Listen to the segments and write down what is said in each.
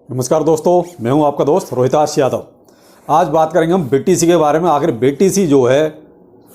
नमस्कार दोस्तों, मैं हूं आपका दोस्त रोहिताश यादव। आज बात करेंगे हम बीटीसी के बारे में। आखिर बीटीसी जो है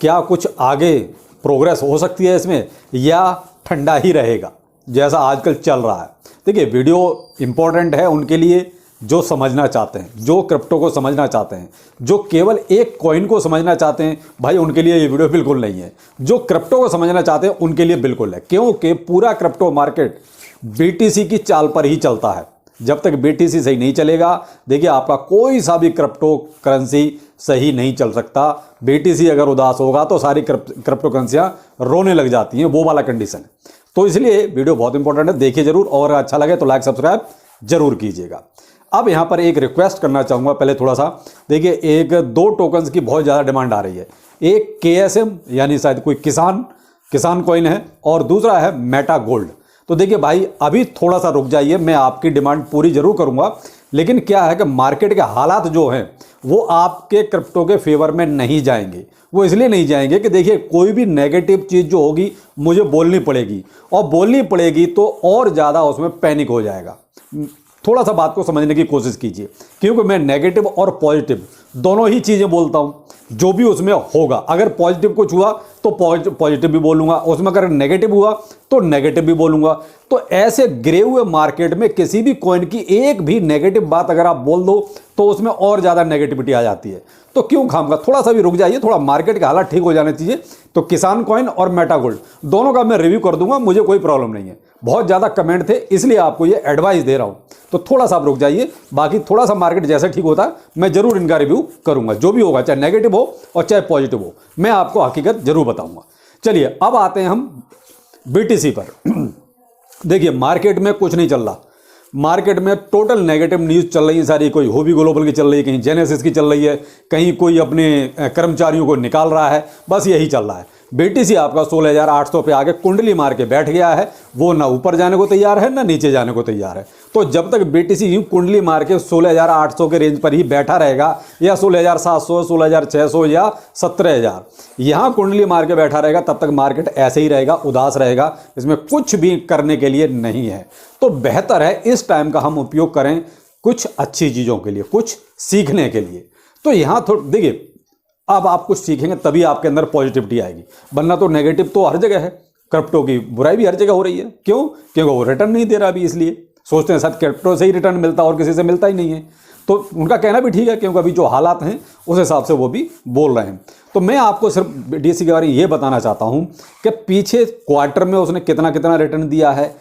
क्या कुछ आगे प्रोग्रेस हो सकती है इसमें या ठंडा ही रहेगा जैसा आजकल चल रहा है। देखिए, वीडियो इम्पोर्टेंट है उनके लिए जो समझना चाहते हैं, जो क्रिप्टो को समझना चाहते हैं, जो केवल एक कॉइन को समझना चाहते हैं, भाई उनके लिए ये वीडियो बिल्कुल नहीं है। जो क्रिप्टो को समझना चाहते हैं उनके लिए बिल्कुल है, क्योंकि पूरा क्रिप्टो मार्केट बीटीसी की चाल पर ही चलता है। जब तक बीटीसी सही नहीं चलेगा, देखिए आपका कोई सा भी क्रिप्टो करेंसी सही नहीं चल सकता। बीटीसी अगर उदास होगा तो सारी क्रिप्टो करेंसियां रोने लग जाती हैं, वो वाला कंडीशन है। तो इसलिए वीडियो बहुत इंपॉर्टेंट है, देखिए जरूर, और अच्छा लगे तो लाइक सब्सक्राइब जरूर कीजिएगा। अब यहाँ पर एक रिक्वेस्ट करना चाहूँगा पहले थोड़ा सा। देखिए, एक दो टोकन्स की बहुत ज़्यादा डिमांड आ रही है। एक KSM यानी शायद कोई किसान कॉइन है, और दूसरा है मेटा गोल्ड। तो देखिए भाई, अभी थोड़ा सा रुक जाइए, मैं आपकी डिमांड पूरी जरूर करूंगा। लेकिन क्या है कि मार्केट के हालात जो हैं वो आपके क्रिप्टो के फेवर में नहीं जाएंगे। वो इसलिए नहीं जाएंगे कि देखिए, कोई भी नेगेटिव चीज़ जो होगी मुझे बोलनी पड़ेगी, और बोलनी पड़ेगी तो और ज़्यादा उसमें पैनिक हो जाएगा। थोड़ा सा बात को समझने की कोशिश कीजिए, क्योंकि मैं नेगेटिव और पॉजिटिव दोनों ही चीज़ें बोलता हूँ। जो भी उसमें होगा, अगर पॉजिटिव कुछ हुआ तो पॉजिटिव भी बोलूँगा, उसमें अगर नेगेटिव हुआ तो नेगेटिव भी बोलूँगा। तो ऐसे गिरे हुए मार्केट में किसी भी कॉइन की एक भी नेगेटिव बात अगर आप बोल दो तो उसमें और ज़्यादा नेगेटिविटी आ जाती है। तो क्यों खामखा, थोड़ा सा भी रुक जाइए, थोड़ा मार्केट के हालात ठीक हो जाने चाहिए। तो किसान कॉइन और मेटा गोल्ड दोनों का मैं रिव्यू कर दूंगा, मुझे कोई प्रॉब्लम नहीं है। बहुत ज़्यादा कमेंट थे, इसलिए आपको ये एडवाइस दे रहा हूँ। तो थोड़ा सा आप रुक जाइए, बाकी थोड़ा सा मार्केट जैसे ठीक होता है मैं जरूर इनका रिव्यू करूंगा। जो भी होगा, चाहे नेगेटिव हो और चाहे पॉजिटिव हो, मैं आपको हकीकत जरूर बताऊंगा। चलिए अब आते हैं हम बीटीसी पर। देखिए, मार्केट में कुछ नहीं चल रहा। मार्केट में टोटल नेगेटिव न्यूज़ चल रही है सारी। कोई होबी ग्लोबल की चल रही है, कहीं जेनेसिस की चल रही है, कहीं कोई अपने कर्मचारियों को निकाल रहा है, बस यही चल रहा है। बीटीसी आपका 16,800 पे आके कुंडली मार के बैठ गया है। वो ना ऊपर जाने को तैयार है ना नीचे जाने को तैयार है। तो जब तक बीटीसी यूं कुंडली मार के 16,800 के रेंज पर ही बैठा रहेगा, या 16,700, 16,600 या 17,000 यहाँ कुंडली मार के बैठा रहेगा, तब तक मार्केट ऐसे ही रहेगा, उदास रहेगा। इसमें कुछ भी करने के लिए नहीं है। तो बेहतर है इस टाइम का हम उपयोग करें कुछ अच्छी चीज़ों के लिए, कुछ सीखने के लिए। तो यहाँ देखिए, अब आप कुछ सीखेंगे तभी आपके अंदर पॉजिटिविटी आएगी, वरना तो नेगेटिव तो हर जगह है। क्रिप्टो की बुराई भी हर जगह हो रही है। क्यों? क्योंकि वो रिटर्न नहीं दे रहा अभी, इसलिए सोचते हैं शायद क्रिप्टो से ही रिटर्न मिलता और किसी से मिलता ही नहीं है। तो उनका कहना भी ठीक है, क्योंकि अभी जो हालात हैं उस हिसाब से वो भी बोल रहे हैं। तो मैं आपको सिर्फ बीटीसी के बारे में ये बताना चाहता हूँ कि पीछे क्वार्टर में उसने कितना कितना रिटर्न दिया है,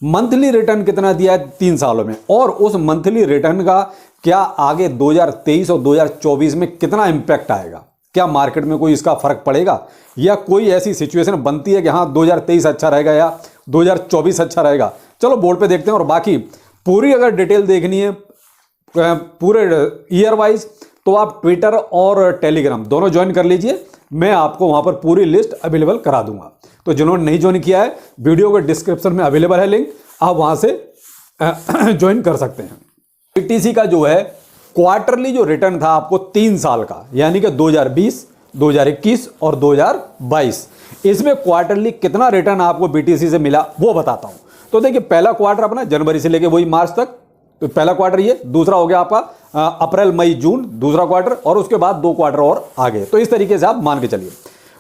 मंथली रिटर्न कितना दिया है 3 सालों में, और उस मंथली रिटर्न का क्या आगे 2023 और 2024 में कितना इम्पैक्ट आएगा। क्या मार्केट में कोई इसका फर्क पड़ेगा, या कोई ऐसी सिचुएशन बनती है कि हाँ 2023 अच्छा रहेगा या 2024 अच्छा रहेगा। चलो बोर्ड पे देखते हैं। और बाकी पूरी अगर डिटेल देखनी है पूरे ईयर वाइज, तो आप ट्विटर और टेलीग्राम दोनों ज्वाइन कर लीजिए। मैं आपको वहां पर पूरी लिस्ट अवेलेबल करा दूंगा। तो जिन्होंने नहीं ज्वाइन किया है, वीडियो के डिस्क्रिप्शन में अवेलेबल है लिंक, आप वहां से ज्वाइन कर सकते हैं। बीटीसी का जो है क्वार्टरली जो रिटर्न था आपको 3 साल का, यानी कि 2020, 2021 और 2022, इसमें क्वार्टरली कितना रिटर्न आपको बीटीसी से मिला वो बताता हूं। तो देखिए, पहला क्वार्टर अपना जनवरी से लेके वही मार्च तक, तो पहला क्वार्टर ये, दूसरा हो गया आपका अप्रैल मई जून दूसरा क्वार्टर, और उसके बाद 2 क्वार्टर और आगे। तो इस तरीके से आप मान के चलिए।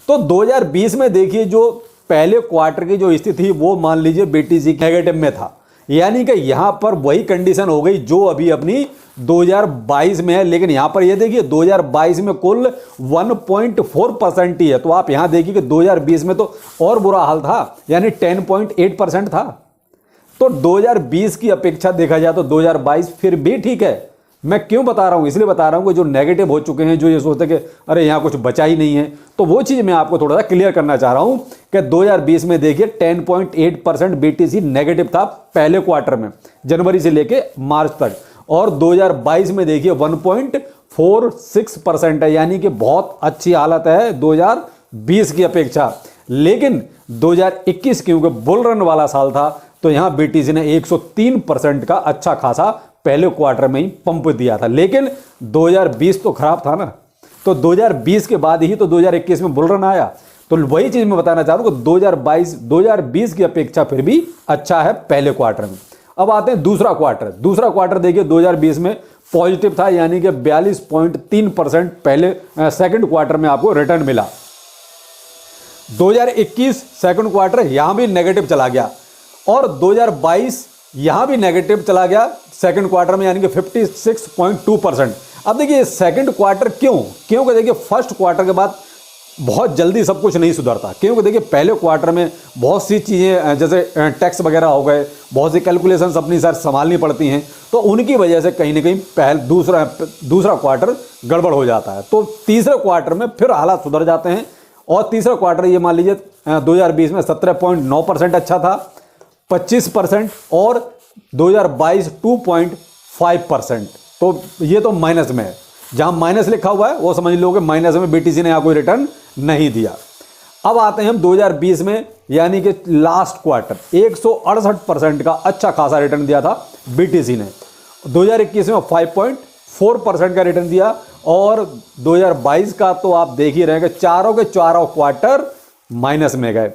तो 2020 में देखिए, जो पहले क्वार्टर की जो स्थिति थी वो मान लीजिए बीटीसी नेगेटिव में था, यानी कि यहां पर वही कंडीशन हो गई जो अभी अपनी 2022 में है। लेकिन यहां पर ये देखिए 2022 में कुल 1.4% ही है। तो आप यहां देखिए कि 2020 में तो और बुरा हाल था, यानी 10.8% था। तो 2020 की अपेक्षा देखा जाए तो 2022 फिर भी ठीक है। मैं क्यों बता रहा हूं? इसलिए बता रहा हूं कि जो नेगेटिव हो चुके हैं, जो ये सोचते कि अरे यहां कुछ बचा ही नहीं है, तो वो चीज़ मैं आपको थोड़ा सा क्लियर करना चाह रहा हूं कि 2020 में देखिए 10.8% बीटीसी नेगेटिव था पहले क्वार्टर में, जनवरी से लेके मार्च तक, और 2022 में देखिए 1.46% है, यानी कि बहुत अच्छी हालत है 2020 की अपेक्षा। लेकिन 2021 क्योंकि बुल रन वाला साल था, तो यहां बीटीसी ने 103% का अच्छा खासा पहले क्वार्टर में ही पंप दिया था। लेकिन 2020 तो खराब था ना, तो 2020 के बाद ही तो 2021 में बुल रन आया। तो वही चीज मैं बताना चाह रहा हूं कि 2020 की अपेक्षा फिर भी अच्छा है पहले क्वार्टर में। अब आते हैं दूसरा क्वार्टर। दूसरा क्वार्टर देखिए 2020 में पॉजिटिव था, यानी कि 42.3% पहले सेकंड क्वार्टर में आपको रिटर्न मिला। 2021 सेकंड क्वार्टर यहां भी नेगेटिव चला गया और 2022 यहां भी नेगेटिव चला गया सेकंड क्वार्टर में, यानी कि 56.2%। अब देखिए सेकंड क्वार्टर क्योंकि देखिए फर्स्ट क्वार्टर के बाद बहुत जल्दी सब कुछ नहीं सुधरता, क्योंकि देखिए पहले क्वार्टर में बहुत सी चीज़ें जैसे टैक्स वगैरह हो गए, बहुत सी कैलकुलेशंस अपनी सर संभालनी पड़ती हैं, तो उनकी वजह से कहीं ना कहीं दूसरा क्वार्टर गड़बड़ हो जाता है। तो तीसरे क्वार्टर में फिर हालात सुधर जाते हैं और तीसरा क्वार्टर ये मान लीजिए 2020 में 17.9% अच्छा था, 25%, और 2022 2.5%। तो ये तो माइनस में है, जहां माइनस लिखा हुआ है वो समझ लो कि माइनस में बीटीसी ने यहाँ कोई रिटर्न नहीं दिया। अब आते हैं हम 2020 में, यानी कि लास्ट क्वार्टर 168% का अच्छा खासा रिटर्न दिया था बीटीसी ने। 2021 में 5.4% का रिटर्न दिया और 2022 का तो आप देख ही रहे हैं कि चारों के चारों क्वार्टर माइनस में गए।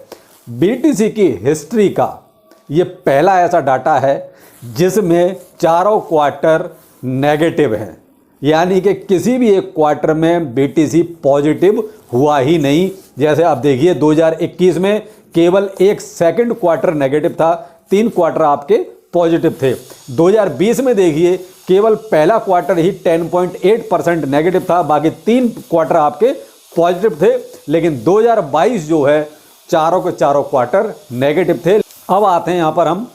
बीटीसी की हिस्ट्री का ये पहला ऐसा डाटा है जिसमें चारों क्वार्टर नेगेटिव हैं, यानी कि किसी भी एक क्वार्टर में बीटीसी पॉजिटिव हुआ ही नहीं। जैसे आप देखिए 2021 में केवल एक सेकंड क्वार्टर नेगेटिव था, 3 क्वार्टर आपके पॉजिटिव थे। 2020 में देखिए केवल पहला क्वार्टर ही 10.8% नेगेटिव था, बाकी 3 क्वार्टर आपके पॉजिटिव थे। लेकिन 2022 जो है चारों के चारों क्वार्टर नेगेटिव थे। अब आते हैं यहां पर हम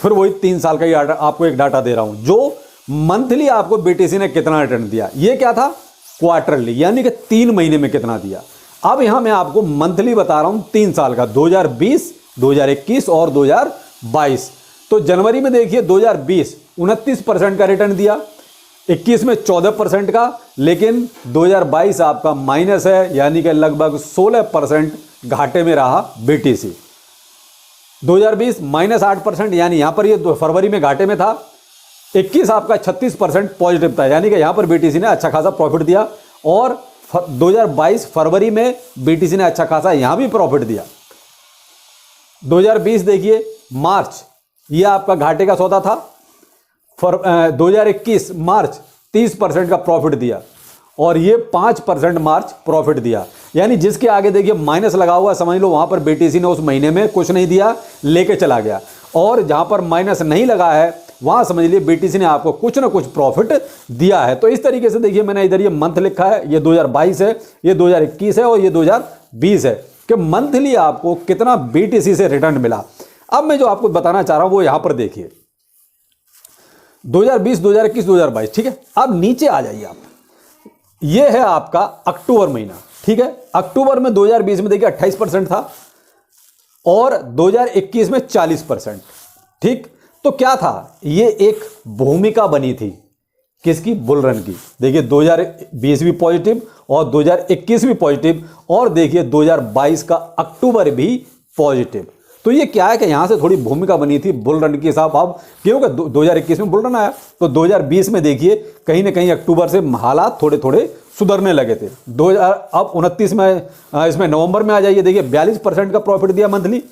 फिर वही 3 साल का ही आपको एक डाटा दे रहा हूं, जो मंथली आपको बीटीसी ने कितना रिटर्न दिया। ये क्या था? क्वार्टरली, यानी कि 3 महीने में कितना दिया। अब यहां मैं आपको मंथली बता रहा हूं 3 साल का, 2020, 2021 और 2022। तो जनवरी में देखिए 2020 29% का रिटर्न दिया, 21 में 14% का, लेकिन 2022 आपका माइनस है, यानी कि लगभग 16% घाटे में रहा बीटीसी। 2020 -8%, यानी यहां पर ये फरवरी में घाटे में था। 21 आपका 36% पॉजिटिव था, यानी कि यहां पर बीटीसी ने अच्छा खासा प्रॉफिट दिया। और 2022 फरवरी में बीटीसी ने अच्छा खासा यहां भी प्रॉफिट दिया। 2020 देखिए मार्च, यह आपका घाटे का सौदा था। 2021 मार्च 30% का प्रॉफिट दिया और ये 5% मार्च प्रॉफिट दिया, यानी जिसके आगे देखिए माइनस लगा हुआ, समझ लो वहां पर बीटीसी ने उस महीने में कुछ नहीं दिया, लेके चला गया। और जहां पर माइनस नहीं लगा है वहां समझ लिए बीटीसी ने आपको कुछ ना कुछ प्रॉफिट दिया है। तो इस तरीके से देखिए मैंने इधर ये मंथ लिखा है, ये 2022 है, ये 2021 है और ये 2020 है कि मंथली आपको कितना बीटीसी से रिटर्न मिला। अब मैं जो आपको बताना चाह रहा हूं वो यहां पर देखिए 2020, 2021, 2022, ठीक है। अब नीचे आ जाइए आप, ये है आपका अक्टूबर महीना, ठीक है। अक्टूबर में 2020 में देखिए 28% था और 2021 में 40%, ठीक। तो क्या था? ये एक भूमिका बनी थी किसकी? बुल रन की। देखिए 2020 भी पॉजिटिव और 2021 भी पॉजिटिव और देखिए 2022 का अक्टूबर भी पॉजिटिव। तो ये क्या है कि यहां से थोड़ी भूमिका बनी थी बुल रन की साहब। अब क्योंकि 2021 में बुल रन आया तो 2020 में देखिए कहीं ना कहीं अक्टूबर से हालात थोड़े थोड़े सुधरने लगे थे। 2029 में इसमें नवंबर में आ जाइए, देखिए 42% का प्रॉफिट दिया मंथली।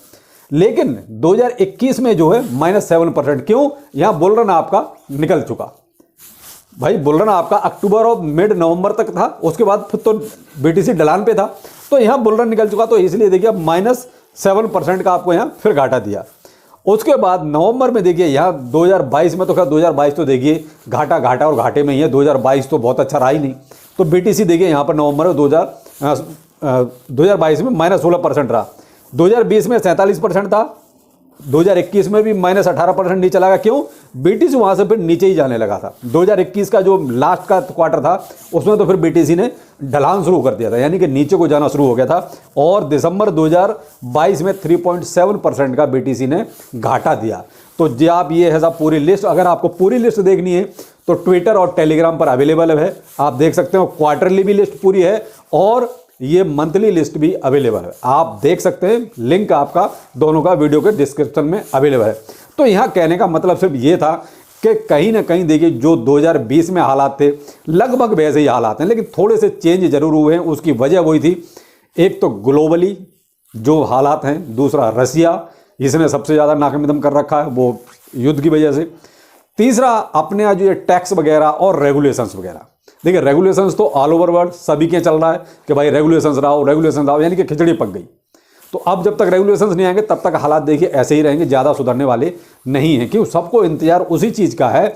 लेकिन 2021 में जो है -7%। क्यों? यहां बुल रन आपका निकल चुका भाई। बुल रन आपका अक्टूबर और मिड नवंबर तक था, उसके बाद फिर तो बीटीसी ढलान पे था, तो यहां बुल रन निकल चुका। तो इसलिए देखिए -7% का आपको यहां फिर घाटा दिया। उसके बाद नवंबर में देखिए यहाँ 2022 में तो खैर 2022 तो देखिए घाटा और घाटे में ही है। 2022 तो बहुत अच्छा रहा ही नहीं। तो बीटीसी देखिए यहाँ पर नवंबर में 2022 में -16% रहा। 2020 में 47% था। 2021 में भी -18% नीचे चला गया। क्यों? बीटीसी वहां से फिर नीचे ही जाने लगा था। 2021 का जो लास्ट का क्वार्टर था उसमें तो फिर बीटीसी ने ढलान शुरू कर दिया था, यानी कि नीचे को जाना शुरू हो गया था। और दिसंबर 2022 में 3.7% का बीटीसी ने घाटा दिया। तो जी आप ये है साहब पूरी लिस्ट। अगर आपको पूरी लिस्ट देखनी है तो ट्विटर और टेलीग्राम पर अवेलेबल है, आप देख सकते हो। क्वार्टरली भी लिस्ट पूरी है और ये मंथली लिस्ट भी अवेलेबल है, आप देख सकते हैं। लिंक आपका दोनों का वीडियो के डिस्क्रिप्शन में अवेलेबल है। तो यहाँ कहने का मतलब सिर्फ ये था कि कहीं ना कहीं देखिए जो 2020 में हालात थे लगभग वैसे ही हालात हैं, लेकिन थोड़े से चेंज जरूर हुए हैं। उसकी वजह वही थी, एक तो ग्लोबली जो हालात हैं, दूसरा रसिया इसने सबसे ज़्यादा नाक में दम कर रखा है, वो युद्ध की वजह से। तीसरा अपने यहाँ जो ये टैक्स वगैरह और रेगुलेशंस वगैरह, देखिए रेगुलेशंस तो ऑल ओवर वर्ल्ड सभी के चल रहा है कि भाई रेगुलेशंस लाओ, यानी कि खिचड़ी पक गई। तो अब जब तक रेगुलेशंस नहीं आएंगे तब तक हालात देखिए ऐसे ही रहेंगे, ज़्यादा सुधरने वाले नहीं हैं। क्यों? सबको इंतजार उसी चीज़ का है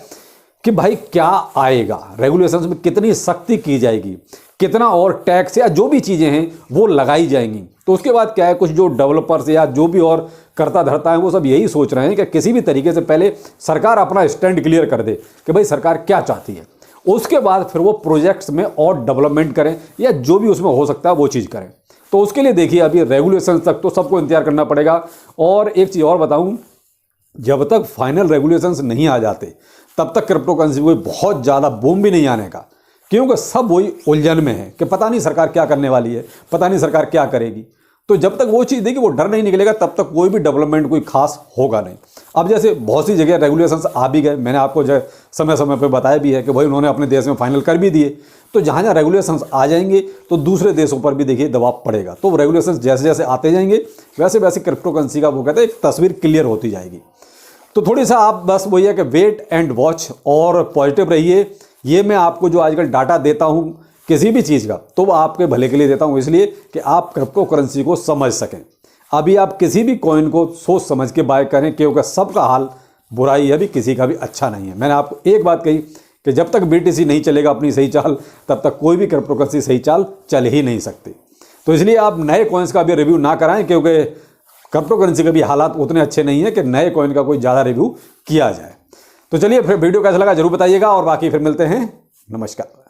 कि भाई क्या आएगा, रेगुलेशंस में कितनी सख्ती की जाएगी, कितना और टैक्स या जो भी चीज़ें हैं वो लगाई जाएंगी। तो उसके बाद क्या है, कुछ जो डेवलपर्स या जो भी और करता धरता है वो सब यही सोच रहे हैं कि किसी भी तरीके से पहले सरकार अपना स्टैंड क्लियर कर दे कि भाई सरकार क्या चाहती है, उसके बाद फिर वो प्रोजेक्ट्स में और डेवलपमेंट करें या जो भी उसमें हो सकता है वो चीज़ करें। तो उसके लिए देखिए अभी रेगुलेशन तक तो सबको इंतजार करना पड़ेगा। और एक चीज़ और बताऊं, जब तक फाइनल रेगुलेशंस नहीं आ जाते तब तक क्रिप्टो करेंसी कोई बहुत ज़्यादा बूम भी नहीं आने का, क्योंकि सब वही उलझन में है कि पता नहीं सरकार क्या करने वाली है, पता नहीं सरकार क्या करेगी। तो जब तक वो चीज़ देखिए वो डर नहीं निकलेगा तब तक कोई भी डेवलपमेंट कोई खास होगा नहीं। अब जैसे बहुत सी जगह रेगुलेशंस आ भी गए, मैंने आपको समय समय पे बताया भी है कि भाई उन्होंने अपने देश में फाइनल कर भी दिए। तो जहाँ जहाँ रेगुलेशंस आ जाएंगे तो दूसरे देशों पर भी देखिए दबाव पड़ेगा। तो रेगुलेशंस जैसे जैसे आते जाएंगे वैसे वैसे क्रिप्टो करेंसी का वो कहते हैं एक तस्वीर क्लियर होती जाएगी। तो थोड़ी सा आप बस वही है कि वेट एंड वॉच और पॉजिटिव रहिए। ये मैं आपको जो आजकल डाटा देता हूँ किसी भी चीज़ का तो वो आपके भले के लिए देता हूँ, इसलिए कि आप क्रिप्टो करेंसी को समझ सकें। अभी आप किसी भी कॉइन को सोच समझ के बाय करें, क्योंकि सबका हाल बुरा ही है, अभी किसी का भी अच्छा नहीं है। मैंने आपको एक बात कही कि जब तक BTC नहीं चलेगा अपनी सही चाल तब तक कोई भी क्रिप्टो करेंसी सही चाल चल ही नहीं सकती। तो इसलिए आप नए कॉइन्स का भी रिव्यू ना कराएं, क्योंकि क्रिप्टो करेंसी के भी हालात उतने अच्छे नहीं है कि नए कॉइन का कोई ज़्यादा रिव्यू किया जाए। तो चलिए फिर वीडियो कैसा लगा जरूर बताइएगा और बाकी फिर मिलते हैं। नमस्कार।